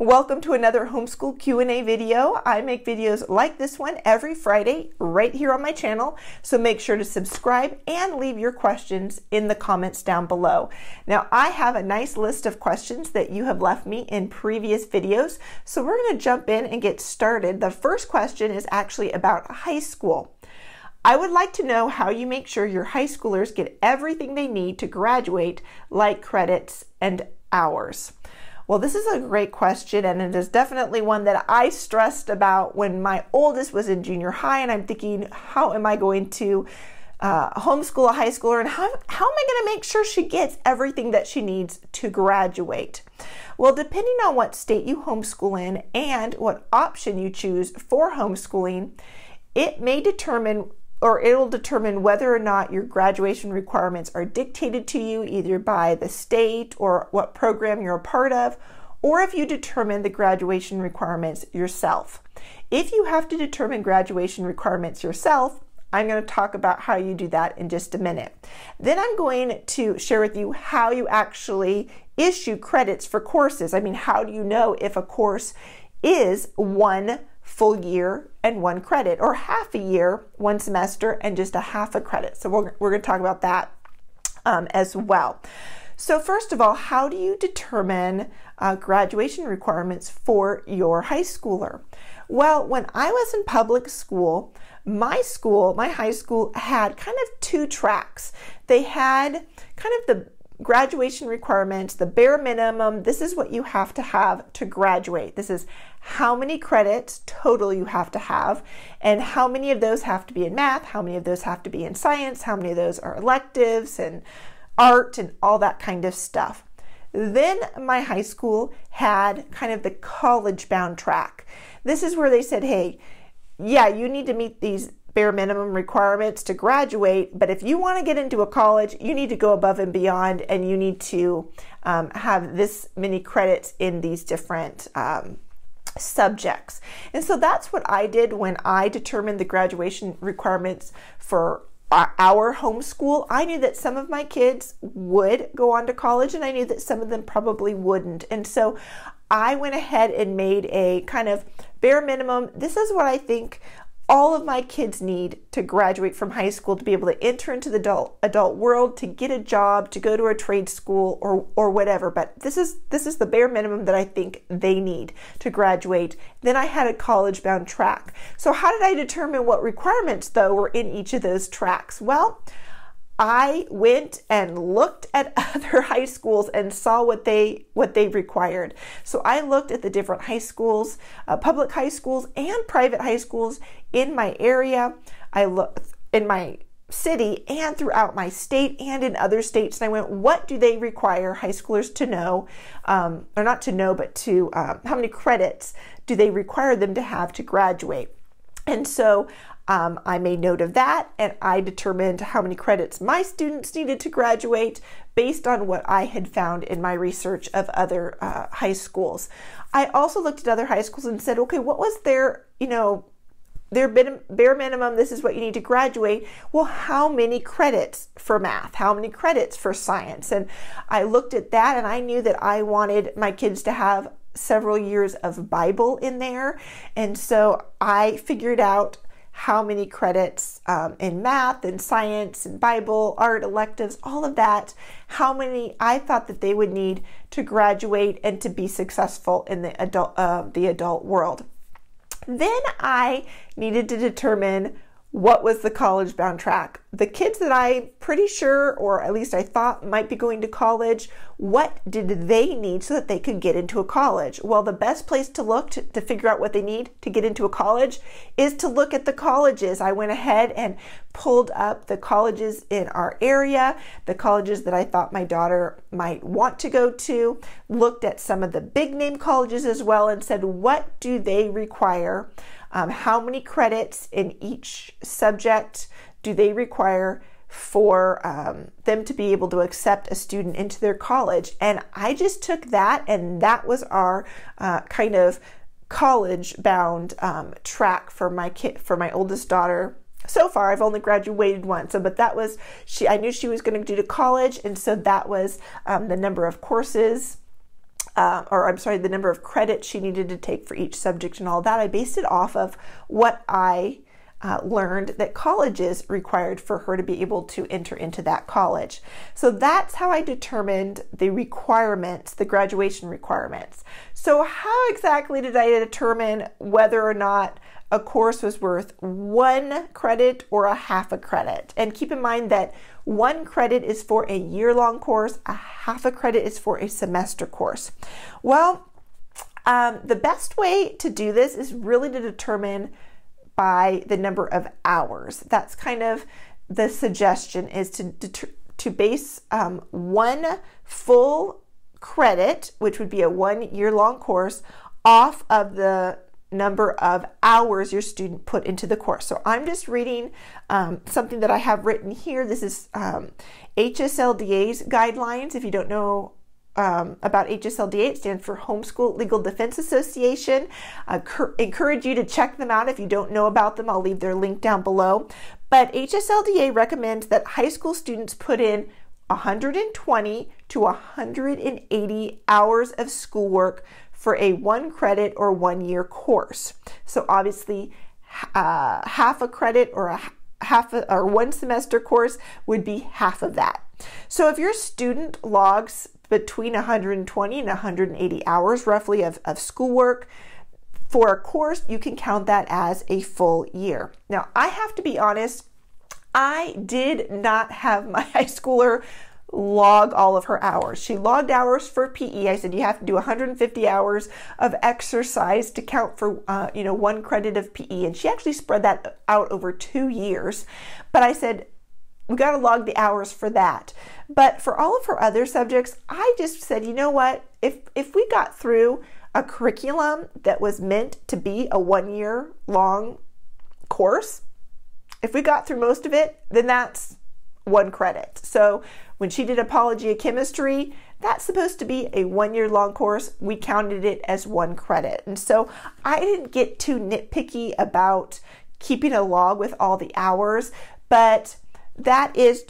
Welcome to another Homeschool Q&A video. I make videos like this one every Friday right here on my channel, so make sure to subscribe and leave your questions in the comments down below. Now, I have a nice list of questions that you have left me in previous videos, so we're going to jump in and get started. The first question is actually about high school. I would like to know how you make sure your high schoolers get everything they need to graduate, like credits and hours. Well, this is a great question, and it is definitely one that I stressed about when my oldest was in junior high, and I'm thinking, how am I going to homeschool a high schooler, and how am I going to make sure she gets everything that she needs to graduate? Well, depending on what state you homeschool in and what option you choose for homeschooling, it may determine it'll determine whether or not your graduation requirements are dictated to you either by the state or what program you're a part of, or if you determine the graduation requirements yourself. If you have to determine graduation requirements yourself, I'm going to talk about how you do that in just a minute. Then I'm going to share with you how you actually issue credits for courses. I mean, how do you know if a course is one full year and one credit, or half a year, one semester, and just a half a credit? So we're going to talk about that as well. So first of all, how do you determine graduation requirements for your high schooler? Well, when I was in public school, my high school had kind of two tracks. They had kind of the graduation requirements, the bare minimum. This is what you have to graduate. This is how many credits total you have to have, and how many of those have to be in math, how many of those have to be in science, how many of those are electives and art and all that kind of stuff. Then my high school had kind of the college-bound track. This is where they said, hey, yeah, you need to meet these bare minimum requirements to graduate, but if you want to get into a college, you need to go above and beyond, and you need to have this many credits in these different subjects. And so that's what I did when I determined the graduation requirements for our homeschool. I knew that some of my kids would go on to college, and I knew that some of them probably wouldn't. And so I went ahead and made a kind of bare minimum. This is what I think all of my kids need to graduate from high school to be able to enter into the adult world, to get a job, to go to a trade school or whatever. But this is the bare minimum that I think they need to graduate. Then I had a college-bound track. So how did I determine what requirements, though, were in each of those tracks? Well, I went and looked at other high schools and saw what they required. So I looked at the different high schools, public high schools and private high schools in my area. I looked in my city and throughout my state and in other states, and I went, what do they require high schoolers to know, or not to know, but to how many credits do they require them to have to graduate? And so I made note of that, and I determined how many credits my students needed to graduate based on what I had found in my research of other high schools. I also looked at other high schools and said, okay, what was their bare minimum? This is what you need to graduate. Well, how many credits for math? How many credits for science? And I looked at that, and I knew that I wanted my kids to have several years of Bible in there. And so I figured out how many credits in math and science and Bible, art, electives, all of that, how many I thought that they would need to graduate and to be successful in the adult world. Then I needed to determine what was the college-bound track. The kids that I'm pretty sure, or at least I thought might be going to college, what did they need so that they could get into a college? Well, the best place to look to figure out what they need to get into a college is to look at the colleges. I went ahead and pulled up the colleges in our area, the colleges that I thought my daughter might want to go to, looked at some of the big name colleges as well, and said, what do they require? How many credits in each subject do they require for them to be able to accept a student into their college? And I just took that, and that was our kind of college-bound track for my oldest daughter. So far, I've only graduated once, but that was I knew she was going to go to college, and so that was the number of courses the number of credits she needed to take for each subject and all that. I based it off of what I learned that colleges required for her to be able to enter into that college. So that's how I determined the requirements, the graduation requirements. So how exactly did I determine whether or not a course was worth 1 credit or a half a credit? And keep in mind that 1 credit is for a year-long course, a half a credit is for a semester course. Well, the best way to do this is really to determine by the number of hours. That's kind of the suggestion, is to base 1 full credit, which would be a 1-year-long course, off of the number of hours your student put into the course. So I'm just reading something that I have written here. This is HSLDA's guidelines. If you don't know about HSLDA, it stands for Homeschool Legal Defense Association. I encourage you to check them out if you don't know about them. I'll leave their link down below. But HSLDA recommends that high school students put in 120 to 180 hours of schoolwork for a 1 credit or 1-year course. So obviously half a credit or or 1 semester course would be half of that. So if your student logs between 120 and 180 hours roughly of schoolwork for a course, you can count that as a full year. Now, I have to be honest, I did not have my high schooler log all of her hours. She logged hours for PE. I said, you have to do 150 hours of exercise to count for 1 credit of PE. And she actually spread that out over 2 years. But I said, we got to log the hours for that. But for all of her other subjects, I just said, you know what? If we got through a curriculum that was meant to be a 1-year-long course, if we got through most of it, then that's 1 credit. So when she did Apology of Chemistry, that's supposed to be a 1-year-long course. We counted it as 1 credit. And so I didn't get too nitpicky about keeping a log with all the hours, but that is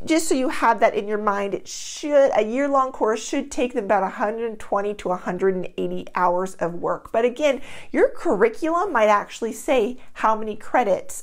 just so you have that in your mind. A year-long course should take them about 120 to 180 hours of work. But again, your curriculum might actually say how many credits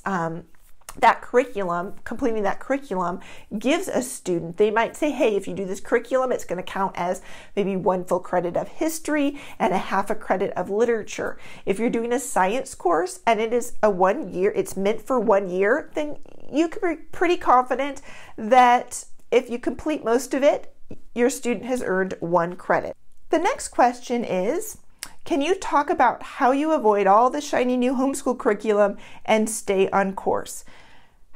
completing that curriculum gives a student. They might say, hey, if you do this curriculum, it's going to count as maybe 1 full credit of history and a half a credit of literature. If you're doing a science course and it is a 1 year, it's meant for 1 year, then you can be pretty confident that if you complete most of it, your student has earned 1 credit. The next question is, can you talk about how you avoid all the shiny new homeschool curriculum and stay on course?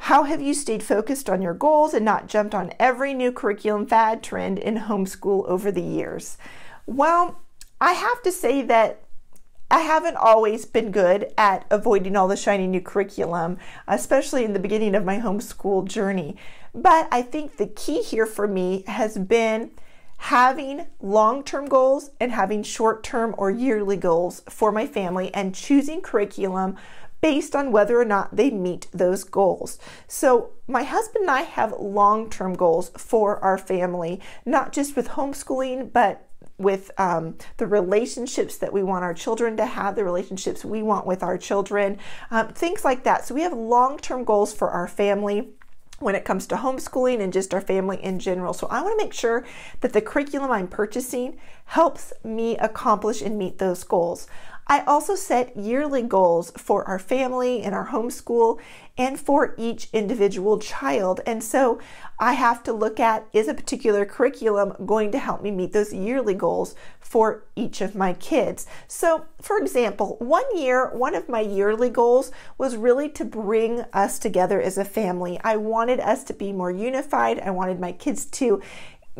How have you stayed focused on your goals and not jumped on every new curriculum fad trend in homeschool over the years? Well, I have to say that I haven't always been good at avoiding all the shiny new curriculum, especially in the beginning of my homeschool journey. But I think the key here for me has been having long-term goals and having short-term or yearly goals for my family and choosing curriculum based on whether or not they meet those goals. So my husband and I have long-term goals for our family, not just with homeschooling, but with the relationships that we want our children to have, the relationships we want with our children, things like that. So we have long-term goals for our family when it comes to homeschooling and just our family in general. So I want to make sure that the curriculum I'm purchasing helps me accomplish and meet those goals. I also set yearly goals for our family and our homeschool and for each individual child. And so I have to look at, is a particular curriculum going to help me meet those yearly goals for each of my kids? So for example, one of my yearly goals was really to bring us together as a family. I wanted us to be more unified. I wanted my kids to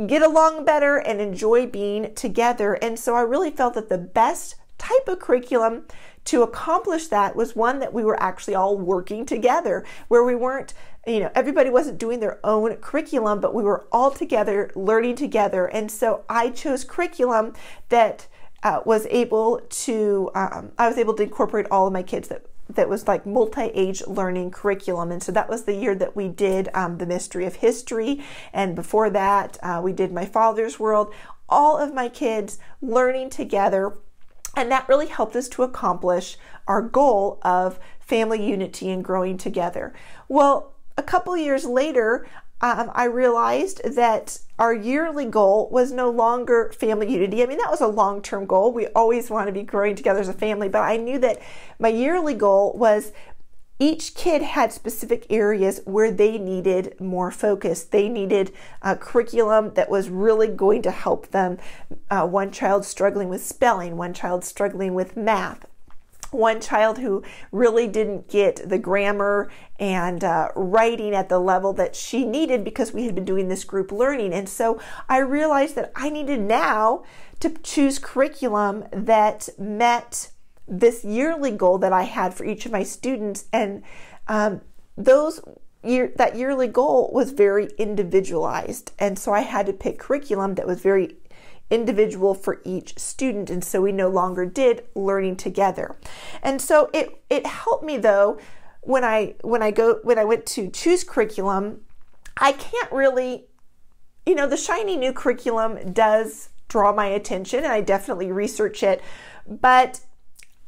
get along better and enjoy being together. And so I really felt that the best type of curriculum to accomplish that was one that we were actually all working together, where we weren't, everybody wasn't doing their own curriculum, but we were all together learning together. And so I chose curriculum that I was able to incorporate all of my kids that was like multi-age learning curriculum. And so that was the year that we did the Mystery of History. And before that, we did My Father's World. all of my kids learning together. And that really helped us to accomplish our goal of family unity and growing together. Well, a couple years later, I realized that our yearly goal was no longer family unity. I mean, that was a long-term goal. We always want to be growing together as a family, but I knew that my yearly goal was each kid had specific areas where they needed more focus. They needed a curriculum that was really going to help them. One child struggling with spelling, one child struggling with math, one child who really didn't get the grammar and writing at the level that she needed because we had been doing this group learning. And so I realized that I needed now to choose curriculum that met this yearly goal that I had for each of my students. And that yearly goal was very individualized. And so I had to pick curriculum that was very individual for each student, and so we no longer did learning together. And so it helped me though when I went to choose curriculum. I can't really, the shiny new curriculum does draw my attention, and I definitely research it, but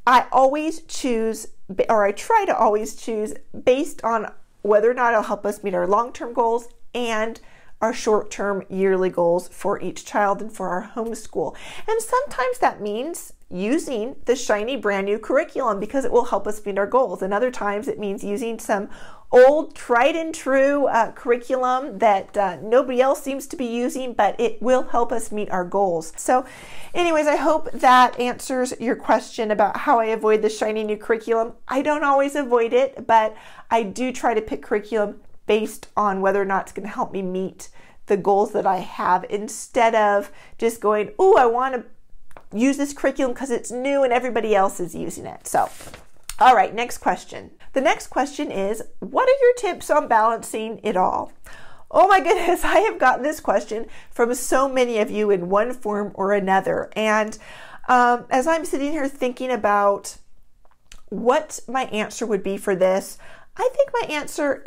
I always choose, or I try to always choose based on whether or not it'll help us meet our long-term goals and our short-term yearly goals for each child and for our homeschool. And sometimes that means using the shiny brand new curriculum because it will help us meet our goals. And other times it means using some old tried and true curriculum that nobody else seems to be using, but it will help us meet our goals. So anyways, I hope that answers your question about how I avoid the shiny new curriculum. I don't always avoid it, but I do try to pick curriculum based on whether or not it's going to help me meet the goals that I have, instead of just going, oh, I want to use this curriculum because it's new and everybody else is using it. So, all right, next question. The next question is, what are your tips on balancing it all? Oh my goodness, I have gotten this question from so many of you in one form or another. And as I'm sitting here thinking about what my answer would be for this, I think my answer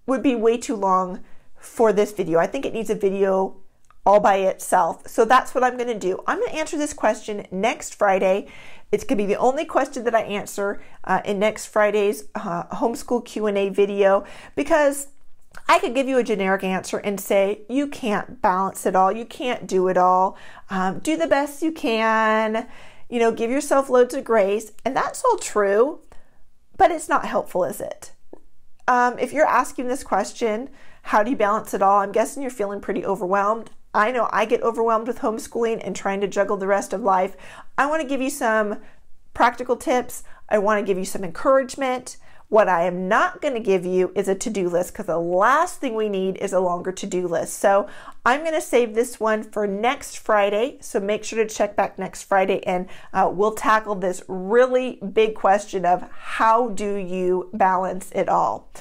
would be way too long for this video. I think it needs a video all by itself. So that's what I'm going to do. I'm going to answer this question next Friday. It's going to be the only question that I answer in next Friday's Homeschool Q&A video, because I could give you a generic answer and say, you can't balance it all. You can't do it all. Do the best you can. Give yourself loads of grace. And that's all true, but it's not helpful, is it? If you're asking this question, how do you balance it all? I'm guessing you're feeling pretty overwhelmed. I know I get overwhelmed with homeschooling and trying to juggle the rest of life. I want to give you some practical tips. I want to give you some encouragement. What I am not going to give you is a to-do list, because the last thing we need is a longer to-do list. So I'm going to save this one for next Friday. So make sure to check back next Friday, and we'll tackle this really big question of how do you balance it all.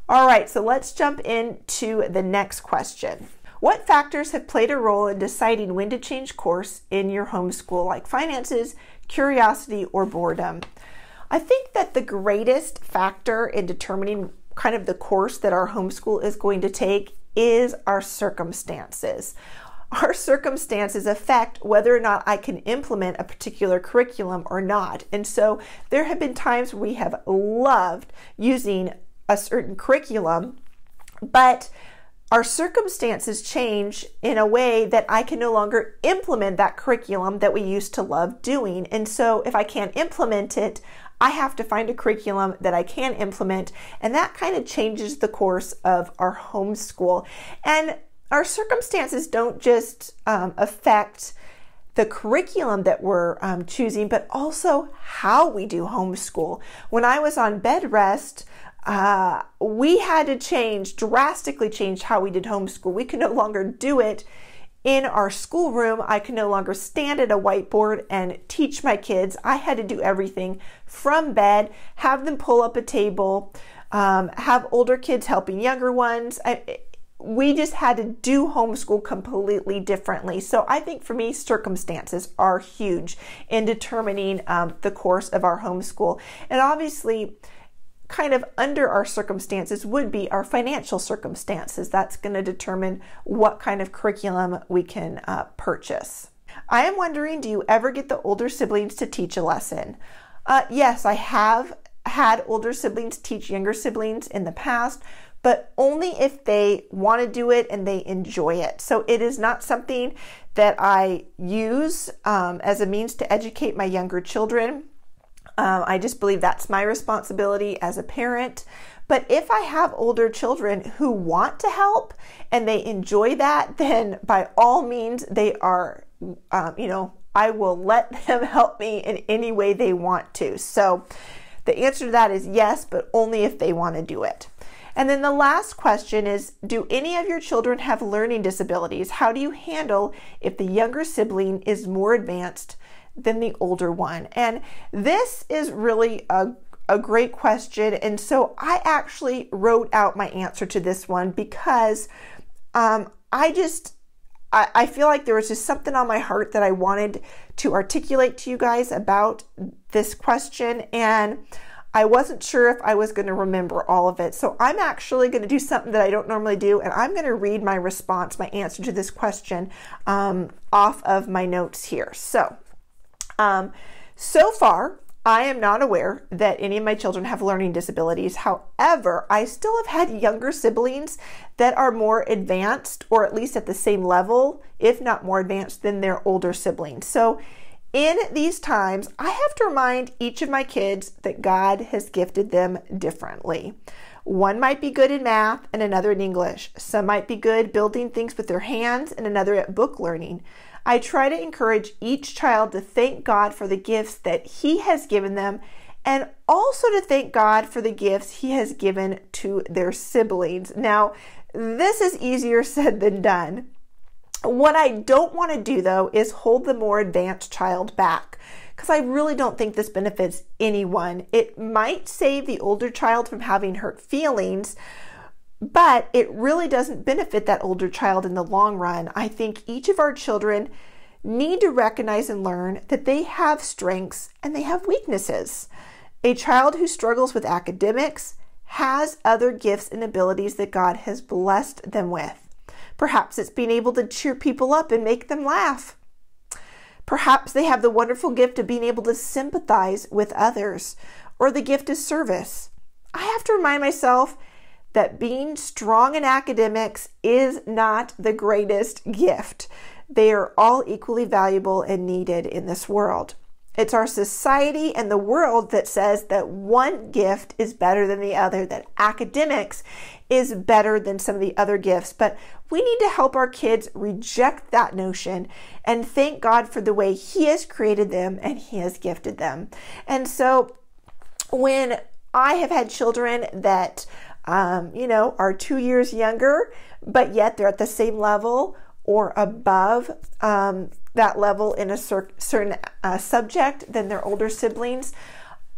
All right, so let's jump into the next question. What factors have played a role in deciding when to change course in your homeschool, like finances, curiosity, or boredom? I think that the greatest factor in determining kind of the course that our homeschool is going to take is our circumstances. Our circumstances affect whether or not I can implement a particular curriculum or not. And so there have been times we have loved using a certain curriculum, but our circumstances change in a way that I can no longer implement that curriculum that we used to love doing. And so if I can't implement it, I have to find a curriculum that I can implement, and that kind of changes the course of our homeschool. And our circumstances don't just affect the curriculum that we're choosing, but also how we do homeschool. When I was on bed rest, we had to drastically change how we did homeschool. We could no longer do it in our schoolroom. I could no longer stand at a whiteboard and teach my kids. I had to do everything from bed, have them pull up a table, have older kids helping younger ones. We just had to do homeschool completely differently. So I think for me, circumstances are huge in determining the course of our homeschool. And obviously, kind of under our circumstances would be our financial circumstances. That's going to determine what kind of curriculum we can purchase. I am wondering, do you ever get the older siblings to teach a lesson? Yes, I have had older siblings teach younger siblings in the past, but only if they want to do it and they enjoy it. So it is not something that I use as a means to educate my younger children. I just believe that's my responsibility as a parent. But if I have older children who want to help and they enjoy that, then by all means, they are, I will let them help me in any way they want to. So the answer to that is yes, but only if they want to do it. And then the last question is, do any of your children have learning disabilities? How do you handle if the younger sibling is more advanced than the older one? And this is really a great question. And so I actually wrote out my answer to this one because I feel like there was just something on my heart that I wanted to articulate to you guys about this question, and I wasn't sure if I was going to remember all of it. So I'm actually going to do something that I don't normally do, and I'm going to read my response, my answer to this question off of my notes here. So, so far, I am not aware that any of my children have learning disabilities. However, I still have had younger siblings that are more advanced, or at least at the same level, if not more advanced than their older siblings. So in these times, I have to remind each of my kids that God has gifted them differently. One might be good in math and another in English. Some might be good building things with their hands and another at book learning. I try to encourage each child to thank God for the gifts that He has given them, and also to thank God for the gifts He has given to their siblings. Now, this is easier said than done. What I don't want to do, though, is hold the more advanced child back, because I really don't think this benefits anyone. It might save the older child from having hurt feelings, but it really doesn't benefit that older child in the long run. I think each of our children need to recognize and learn that they have strengths and they have weaknesses. A child who struggles with academics has other gifts and abilities that God has blessed them with. Perhaps it's being able to cheer people up and make them laugh. Perhaps they have the wonderful gift of being able to sympathize with others, or the gift of service. I have to remind myself that being strong in academics is not the greatest gift. They are all equally valuable and needed in this world. It's our society and the world that says that one gift is better than the other, that academics is better than some of the other gifts. But we need to help our kids reject that notion and thank God for the way He has created them and He has gifted them. And so when I have had children that, are 2 years younger, but yet they're at the same level or above that level in a certain subject than their older siblings,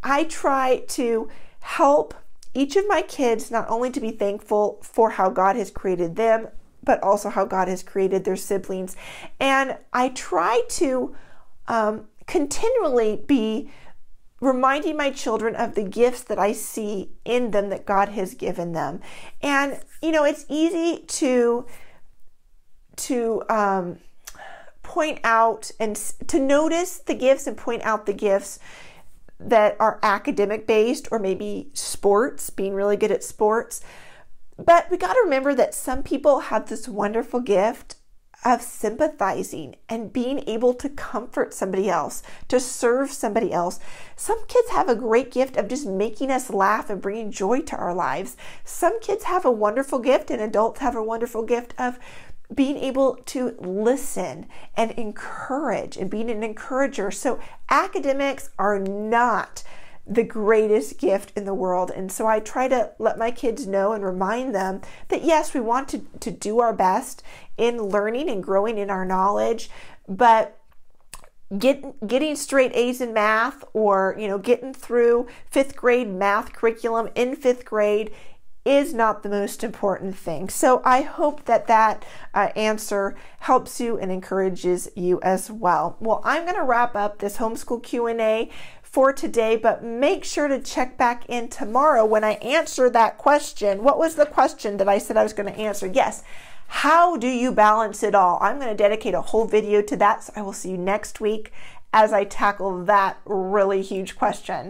I try to help each of my kids not only to be thankful for how God has created them, but also how God has created their siblings. And I try to continually be reminding my children of the gifts that I see in them that God has given them. And, it's easy to point out and to notice the gifts and point out the gifts that are academic based, or maybe sports, being really good at sports. But we got to remember that some people have this wonderful gift of sympathizing and being able to comfort somebody else, to serve somebody else. Some kids have a great gift of just making us laugh and bringing joy to our lives. Some kids have a wonderful gift, and adults have a wonderful gift of being able to listen and encourage and being an encourager. So academics are not the greatest gift in the world. And so I try to let my kids know and remind them that yes, we want to do our best in learning and growing in our knowledge, but getting straight A's in math, or getting through 5th grade math curriculum in 5th grade is not the most important thing. So I hope that answer helps you and encourages you as well. Well, I'm going to wrap up this homeschool Q&A for today, but make sure to check back in tomorrow when I answer that question. What was the question that I said I was going to answer? Yes. How do you balance it all? I'm going to dedicate a whole video to that, so I will see you next week as I tackle that really huge question.